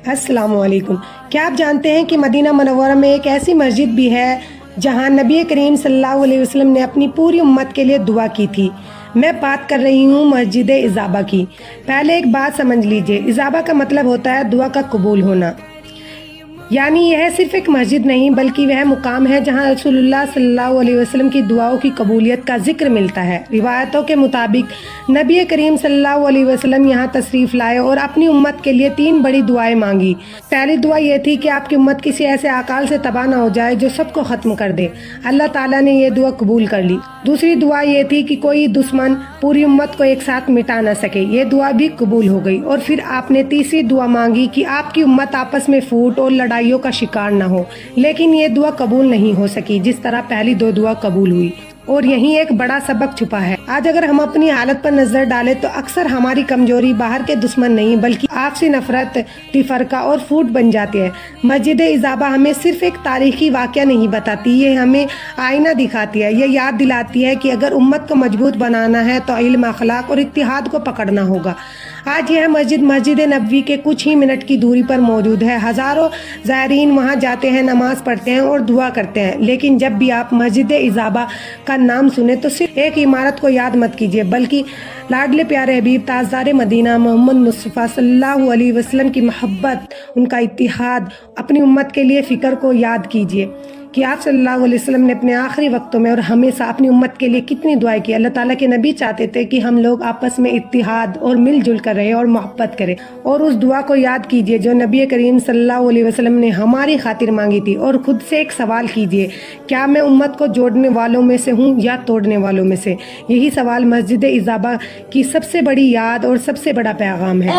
السلام علیکم۔ کیا آپ جانتے ہیں کہ مدینہ منورہ میں ایک ایسی مسجد بھی ہے جہاں نبی کریم صلی اللہ علیہ وسلم نے اپنی پوری امت کے لیے دعا کی تھی؟ میں بات کر رہی ہوں مسجد اجابہ کی۔ پہلے ایک بات سمجھ لیجئے، اجابہ کا مطلب ہوتا ہے دعا کا قبول ہونا، یعنی یہ صرف ایک مسجد نہیں بلکہ وہ مقام ہے جہاں رسول اللہ صلی اللہ علیہ وسلم کی دعاؤں کی قبولیت کا ذکر ملتا ہے۔ روایتوں کے مطابق نبی کریم صلی اللہ علیہ وسلم یہاں تشریف لائے اور اپنی امت کے لیے 3 بڑی دعائیں مانگی۔ پہلی دعا یہ تھی کہ آپ کی امت کسی ایسے اکال سے تباہ نہ ہو جائے جو سب کو ختم کر دے۔ اللہ تعالیٰ نے یہ دعا قبول کر لی۔ دوسری دعا یہ تھی کہ کوئی دشمن پوری امت کو ایک ساتھ مٹا نہ سکے، یہ دعا بھی قبول ہو گئی۔ اور پھر آپ نے تیسری دعا مانگی کہ آپ کی امت آپس میں پھوٹ اور لڑائیوں کا شکار نہ ہو، لیکن یہ دعا قبول نہیں ہو سکی جس طرح پہلی 2 دعا قبول ہوئی۔ اور یہیں ایک بڑا سبق چھپا ہے۔ آج اگر ہم اپنی حالت پر نظر ڈالیں تو اکثر ہماری کمزوری باہر کے دشمن نہیں بلکہ آپسی نفرت، تفرقہ اور پھوٹ بن جاتے ہیں۔ مسجد اجابہ ہمیں صرف ایک تاریخی واقعہ نہیں بتاتی، یہ ہمیں آئینہ دکھاتی ہے۔ یہ یاد دلاتی ہے کہ اگر امت کو مضبوط بنانا ہے تو علم، اخلاق اور اتحاد کو پکڑنا ہوگا۔ آج یہ مسجد نبوی کے کچھ ہی منٹ کی دوری پر موجود ہے۔ ہزاروں زائرین وہاں جاتے ہیں، نماز پڑھتے ہیں اور دعا کرتے ہیں، لیکن جب بھی آپ مسجد اجابہ کا نام سنیں تو صرف ایک عمارت کو یاد مت کیجیے بلکہ لاڈلے پیارے حبیب تاجدار مدینہ محمد مصطفیٰ صلی اللہ علیہ وسلم کی محبت، ان کا اتحاد، اپنی امت کے لیے فکر کو یاد کیجیے کہ آپ صلی اللہ علیہ وسلم نے اپنے آخری وقتوں میں اور ہمیشہ اپنی امت کے لیے کتنی دعائیں کی۔ اللہ تعالیٰ کے نبی چاہتے تھے کہ ہم لوگ آپس میں اتحاد اور مل جل کر رہے اور محبت کریں، اور اس دعا کو یاد کیجیے جو نبی کریم صلی اللہ علیہ وسلم نے ہماری خاطر مانگی تھی، اور خود سے ایک سوال کیجیے، کیا میں امت کو جوڑنے والوں میں سے ہوں یا توڑنے والوں میں سے؟ یہی سوال مسجد اجابہ کی سب سے بڑی یاد اور سب سے بڑا پیغام ہے۔